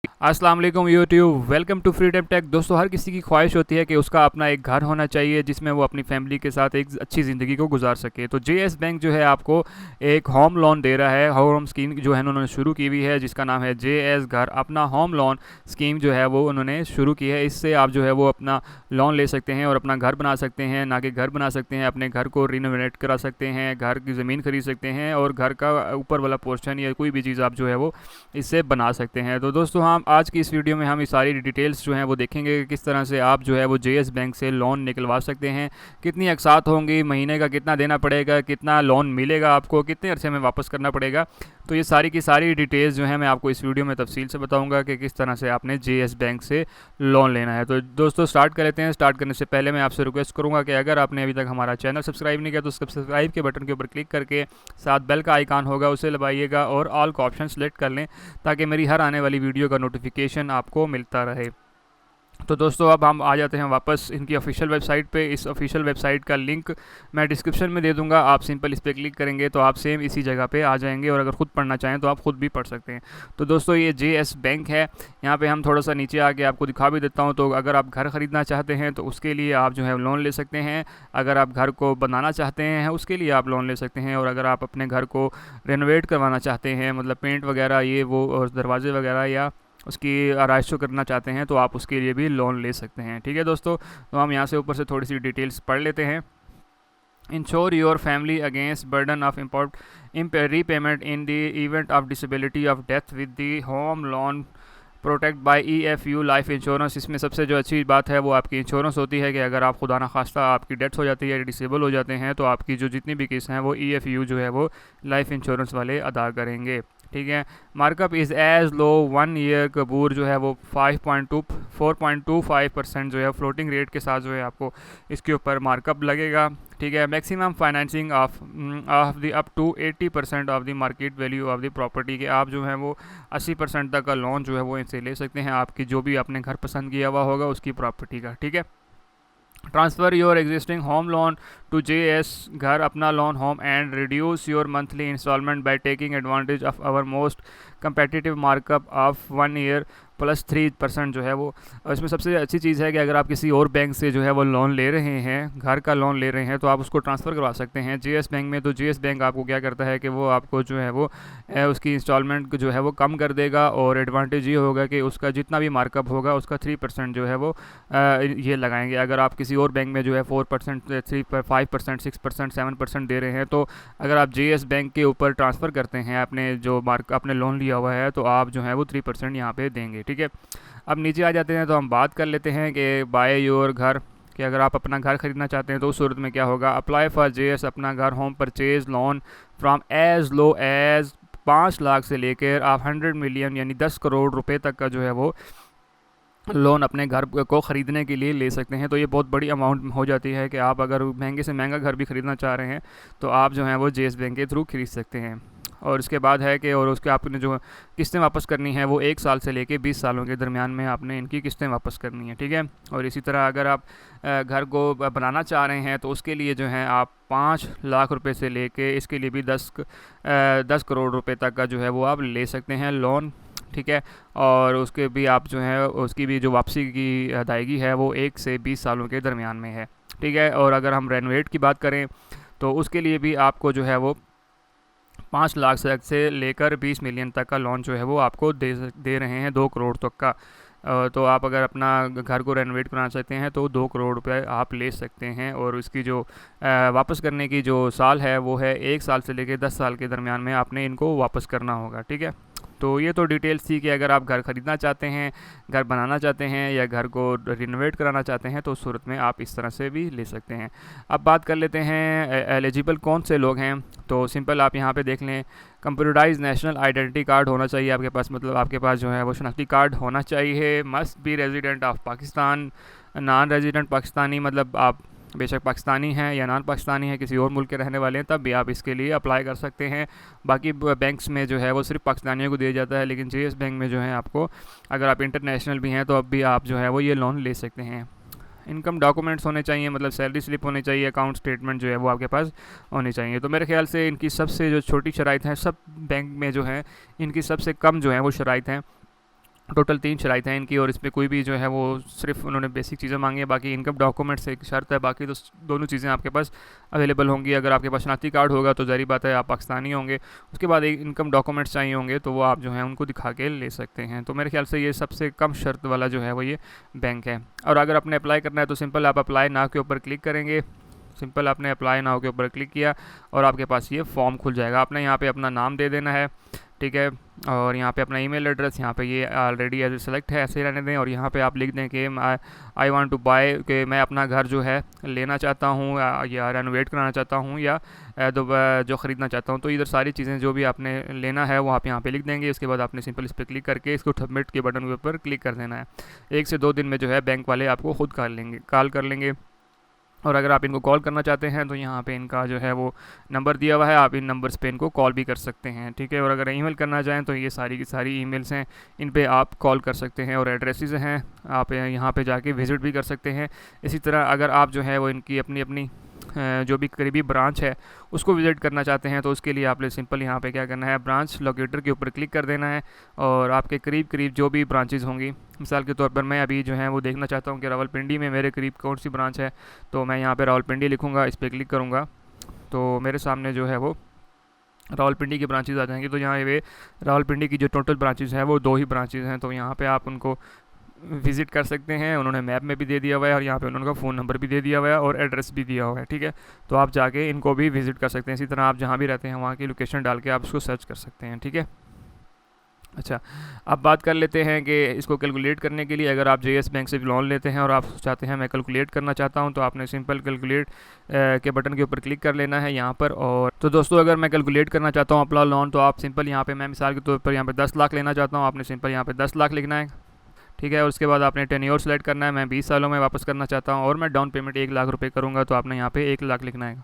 अस्सलाम वालेकुम YouTube, welcome to Freedom Tech. दोस्तों, हर किसी की ख्वाहिश होती है कि उसका अपना एक घर होना चाहिए जिसमें वो अपनी फैमिली के साथ एक अच्छी ज़िंदगी को गुजार सके। तो जेएस बैंक जो है आपको एक होम लोन दे रहा है। होम स्कीम जो है उन्होंने शुरू की हुई है, जिसका नाम है जेएस घर अपना होम लोन स्कीम जो है वो उन्होंने शुरू की है। इससे आप जो है वो अपना लोन ले सकते हैं और अपना घर बना सकते हैं। ना कि घर बना सकते हैं, अपने घर को रिनोवेट करा सकते हैं, घर की ज़मीन खरीद सकते हैं और घर का ऊपर वाला पोर्शन या कोई भी चीज़ आप जो है वो इससे बना सकते हैं। तो दोस्तों, हम आज की इस वीडियो में हम ये सारी डिटेल्स जो हैं वो देखेंगे कि किस तरह से आप जो है वो जेएस बैंक से लोन निकलवा सकते हैं, कितनी अकसात होंगी, महीने का कितना देना पड़ेगा, कितना लोन मिलेगा आपको, कितने अरसे में वापस करना पड़ेगा। तो ये सारी की सारी डिटेल्स जो है मैं आपको इस वीडियो में तफसील से बताऊंगा कि किस तरह से आपने जेएस बैंक से लोन लेना है। तो दोस्तों, स्टार्ट कर लेते हैं। स्टार्ट करने से पहले मैं आपसे रिक्वेस्ट करूंगा कि अगर आपने अभी तक हमारा चैनल सब्सक्राइब नहीं किया तो सब्सक्राइब के बटन के ऊपर क्लिक करके साथ बेल का आइकान होगा उसे दबाइएगा और ऑल का ऑप्शन सेलेक्ट कर लें ताकि मेरी हर आने वाली वीडियो का नोटिफिकेशन आपको मिलता रहे। तो दोस्तों, अब हम आ जाते हैं वापस इनकी ऑफिशियल वेबसाइट पे। इस ऑफिशियल वेबसाइट का लिंक मैं डिस्क्रिप्शन में दे दूंगा। आप सिंपल इस पर क्लिक करेंगे तो आप सेम इसी जगह पे आ जाएंगे और अगर ख़ुद पढ़ना चाहें तो आप ख़ुद भी पढ़ सकते हैं। तो दोस्तों, ये जेएस बैंक है। यहाँ पे हम थोड़ा सा नीचे आके आपको दिखा भी देता हूँ। तो अगर आप घर ख़रीदना चाहते हैं तो उसके लिए आप जो है लोन ले सकते हैं। अगर आप घर को बनाना चाहते हैं उसके लिए आप लोन ले सकते हैं। और अगर आप अपने घर को रेनोवेट करवाना चाहते हैं, मतलब पेंट वगैरह ये वो और दरवाजे वगैरह या उसकी आराइश करना चाहते हैं तो आप उसके लिए भी लोन ले सकते हैं। ठीक है दोस्तों, तो हम यहाँ से ऊपर से थोड़ी सी डिटेल्स पढ़ लेते हैं। Insure your family against burden of import repayment in the event of disability of death with the home loan protect by EFU life insurance. इसमें सबसे जो अच्छी बात है वो आपकी इंश्योरेंस होती है कि अगर आप खुदा न खास्ता आपकी डेथ हो जाती है, डिसेबल हो जाते हैं, तो आपकी जो जितनी भी केस हैं वो ईएफयू जो है वो लाइफ इंश्योरेंस वाले अदा करेंगे। ठीक है। Markup is as low 1 year कबूर जो है वो 4.25% जो है फ्लोटिंग रेट के साथ जो है आपको इसके ऊपर मार्कअप लगेगा। ठीक है। Maximum financing of the up to 80% of the market value of the property के आप जो है वो 80% तक का लोन जो है वो इनसे ले सकते हैं, आपकी जो भी आपने घर पसंद किया हुआ होगा उसकी प्रॉपर्टी का। ठीक है। Transfer your existing home loan to JS Ghar Apna loan home and reduce your monthly instalment by taking advantage of our most competitive markup of 1 year plus 3% जो है वो। और इसमें सबसे अच्छी चीज़ है कि अगर आप किसी और बैंक से जो है वो लोन ले रहे हैं, घर का लोन ले रहे हैं, तो आप उसको ट्रांसफ़र करवा सकते हैं जेएस बैंक में। तो जेएस बैंक आपको क्या करता है कि वो आपको जो है वो उसकी इंस्टॉलमेंट जो है वो कम कर देगा और एडवांटेज ये होगा कि उसका जितना भी मार्कअप होगा उसका 3% जो है वो ये लगाएंगे। अगर आप किसी और बैंक में जो है 4%, 5%, 6%, 7% दे रहे हैं, तो अगर आप जेएस बैंक के ऊपर ट्रांसफ़र करते हैं अपने जो आपने लोन लिया हुआ है तो आप जो है वो 3% यहाँ पे देंगे। ठीक है। अब नीचे आ जाते हैं तो हम बात कर लेते हैं कि बाय योर घर, कि अगर आप अपना घर ख़रीदना चाहते हैं तो उस सूरत में क्या होगा। Apply for JS Apna Ghar home purchase loan from as low as 5 lakh से लेकर आप 100 मिलियन यानी 10 करोड़ रुपए तक का जो है वो लोन अपने घर को ख़रीदने के लिए ले सकते हैं। तो ये बहुत बड़ी अमाउंट हो जाती है कि आप अगर महंगे से महंगा घर भी ख़रीदना चाह रहे हैं तो आप जो है वो जेएस बैंक के थ्रू खरीद सकते हैं। और इसके बाद है कि और उसके आपने जो किस्तें वापस करनी है वो 1 साल से लेके 20 सालों के दरमियान में आपने इनकी किस्तें वापस करनी है। ठीक है। और इसी तरह अगर आप घर को बनाना चाह रहे हैं तो उसके लिए जो है आप 5 लाख रुपए से लेके इसके लिए भी 10 करोड़ रुपए तक का जो है वो आप ले सकते हैं लोन। ठीक है। और उसके भी आप जो है उसकी भी जो वापसी की अदायगी है वो 1 से 20 सालों के दरमियान में है। ठीक है। और अगर हम रेनोवेट की बात करें तो उसके लिए भी आपको जो है वो 5 लाख से लेकर 20 मिलियन तक का लोन जो है वो आपको दे रहे हैं, 2 करोड़ तक का। तो आप अगर अपना घर को रेनोवेट कराना चाहते हैं तो 2 करोड़ रुपए आप ले सकते हैं। और उसकी जो वापस करने की जो साल है वो है 1 साल से लेकर 10 साल के दरमियान में आपने इनको वापस करना होगा। ठीक है। तो ये तो डिटेल्स थी कि अगर आप घर ख़रीदना चाहते हैं, घर बनाना चाहते हैं या घर को रिनोवेट कराना चाहते हैं तो उस सूरत में आप इस तरह से भी ले सकते हैं। अब बात कर लेते हैं एलिजिबल कौन से लोग हैं। तो सिंपल आप यहाँ पे देख लें, कंप्यूटराइज नेशनल आइडेंटिटी कार्ड होना चाहिए आपके पास, मतलब आपके पास जो है वो शनाख्ती कार्ड होना चाहिए। Must be resident of Pakistan, non resident Pakistani, मतलब आप बेशक पाकिस्तानी हैं या नॉन पाकिस्तानी हैं, किसी और मुल्क के रहने वाले हैं, तब भी आप इसके लिए अप्लाई कर सकते हैं। बाकी बैंक्स में जो है वो सिर्फ पाकिस्तानियों को दिया जाता है, लेकिन जेएस बैंक में जो है आपको अगर आप इंटरनेशनल भी हैं तो अब भी आप जो है वो ये लोन ले सकते हैं। इनकम डॉक्यूमेंट्स होने चाहिए, मतलब सैलरी स्लिप होनी चाहिए, अकाउंट स्टेटमेंट जो है वो आपके पास होनी चाहिए। तो मेरे ख्याल से इनकी सबसे जो छोटी शराइत हैं, सब बैंक में जो है इनकी सबसे कम जो है वो शराइत हैं। टोटल 3 शराइत हैं इनकी, और इसमें कोई भी जो है वो सिर्फ उन्होंने बेसिक चीज़ें मांगी है, बाकी इनकम डॉक्यूमेंट्स एक शर्त है, बाकी तो दोनों चीज़ें आपके पास अवेलेबल होंगी। अगर आपके पास शनाख्ती कार्ड होगा तो ज़ाहिर बात है आप पाकिस्तानी होंगे, उसके बाद एक इनकम डॉक्यूमेंट्स चाहिए होंगे तो वो आप जो है उनको दिखा के ले सकते हैं। तो मेरे ख्याल से ये सबसे कम शर्त वाला जो है वो ये बैंक है। और अगर आपने अप्लाई करना है तो सिंपल आप अप्लाई नाउ के ऊपर क्लिक करेंगे। सिंपल आपने अप्लाई नाउ के ऊपर क्लिक किया और आपके पास ये फॉर्म खुल जाएगा। आपने यहाँ पे अपना नाम दे देना है, ठीक है, और यहाँ पे अपना ईमेल एड्रेस, यहाँ पे ये ऑलरेडी एज सेलेक्ट है, ऐसे रहने दें। और यहाँ पे आप लिख दें कि आई वांट टू बाय, कि मैं अपना घर जो है लेना चाहता हूँ या रेनोवेट कराना चाहता हूँ या जो ख़रीदना चाहता हूँ। तो इधर सारी चीज़ें जो भी आपने लेना है वो आप यहाँ पे लिख देंगे। उसके बाद आपने सिंपल इस पर क्लिक करके इसको सबमिट के बटन के ऊपर क्लिक कर देना है। 1 से 2 दिन में जो है बैंक वाले आपको खुद कॉल कर लेंगे। और अगर आप इनको कॉल करना चाहते हैं तो यहाँ पे इनका जो है वो नंबर दिया हुआ है, आप इन नंबर्स पे इनको कॉल भी कर सकते हैं, ठीक है। और अगर ईमेल करना चाहें तो ये सारी की सारी ईमेल्स हैं, इन पे आप कॉल कर सकते हैं। और एड्रेसेस हैं, आप यहाँ पे जाके विज़िट भी कर सकते हैं। इसी तरह अगर आप जो है वो इनकी अपनी अपनी जो भी करीबी ब्रांच है उसको विज़िट करना चाहते हैं तो उसके लिए आपने सिंपल यहाँ पे क्या करना है, ब्रांच लोकेटर के ऊपर क्लिक कर देना है। और आपके करीब करीब जो भी ब्रांचेज़ होंगी, मिसाल के तौर पर मैं अभी जो है वो देखना चाहता हूँ कि रावलपिंडी में मेरे करीब कौन सी ब्रांच है, तो मैं यहाँ पे रावलपिंडी लिखूँगा, इस पर क्लिक करूँगा तो मेरे सामने जो है वो रावलपिंडी की ब्रांचेज़ आ जाएंगी। तो यहाँ पे रावलपिंडी की जो टोटल ब्रांचेज़ हैं वो 2 ही ब्रांचेज़ हैं, तो यहाँ पे आप उनको विज़िट कर सकते हैं। उन्होंने मैप में भी दे दिया हुआ है और यहाँ पे उन्होंने फ़ोन नंबर भी दे दिया हुआ है और एड्रेस भी दिया हुआ है, ठीक है। तो आप जाके इनको भी विज़िट कर सकते हैं। इसी तरह आप जहाँ भी रहते हैं वहाँ की लोकेशन डाल के आप उसको सर्च कर सकते हैं, ठीक है। अच्छा, अब बात कर लेते हैं कि इसको कैलकुलेट करने के लिए अगर आप जेएस बैंक से लोन लेते हैं और आप चाहते हैं मैं कैलकुलेट करना चाहता हूं, तो आपने सिंपल कैलकुलेट के बटन के ऊपर क्लिक कर लेना है यहाँ पर। और तो दोस्तों अगर मैं कैलकुलेट करना चाहता हूँ अपना लोन, तो आप सिंपल यहाँ पे, मैं मिसाल के तौर पर यहाँ पे 10 लाख लेना चाहता हूँ, आपने सिंपल यहाँ पे 10 लाख लिखना है, ठीक है। और उसके बाद आपने टेन्योर सेलेक्ट करना है, मैं 20 सालों में वापस करना चाहता हूँ और मैं डाउन पेमेंट 1 लाख रुपये करूँगा, तो आपने यहाँ पे 1 लाख लिखना है,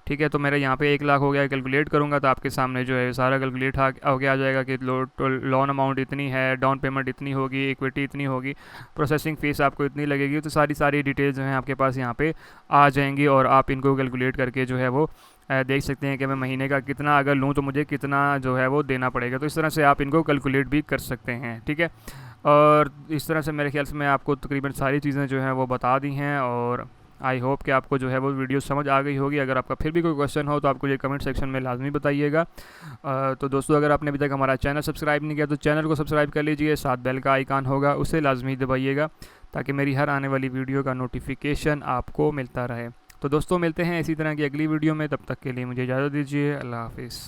ठीक है। तो मेरे यहाँ पे 1 लाख हो गया। कैलकुलेट करूँगा तो आपके सामने जो है सारा कैलकुलेट हो गया आ जाएगा कि लोन अमाउंट इतनी है, डाउन पेमेंट इतनी होगी, इक्विटी इतनी होगी, प्रोसेसिंग फ़ीस आपको इतनी लगेगी। तो सारी डिटेल्स जो हैं आपके पास यहाँ पे आ जाएंगी और आप इनको कैलकुलेट करके जो है वो देख सकते हैं कि मैं महीने का कितना अगर लूँ तो मुझे कितना जो है वो देना पड़ेगा। तो इस तरह से आप इनको कैलकुलेट भी कर सकते हैं, ठीक है। और इस तरह से मेरे ख्याल से मैं आपको तकरीबन सारी चीज़ें जो हैं वो बता दी हैं और आई होप कि आपको जो है वो वीडियो समझ आ गई होगी। अगर आपका फिर भी कोई क्वेश्चन हो तो आपको ये कमेंट सेक्शन में लाजमी बताइएगा। तो दोस्तों अगर आपने अभी तक हमारा चैनल सब्सक्राइब नहीं किया तो चैनल को सब्सक्राइब कर लीजिए, साथ बेल का आइकान होगा उसे लाजमी दबाइएगा ताकि मेरी हर आने वाली वीडियो का नोटिफिकेशन आपको मिलता रहे। तो दोस्तों मिलते हैं इसी तरह की अगली वीडियो में, तब तक के लिए मुझे इजाज़त दीजिए। अल्लाह हाफिज़।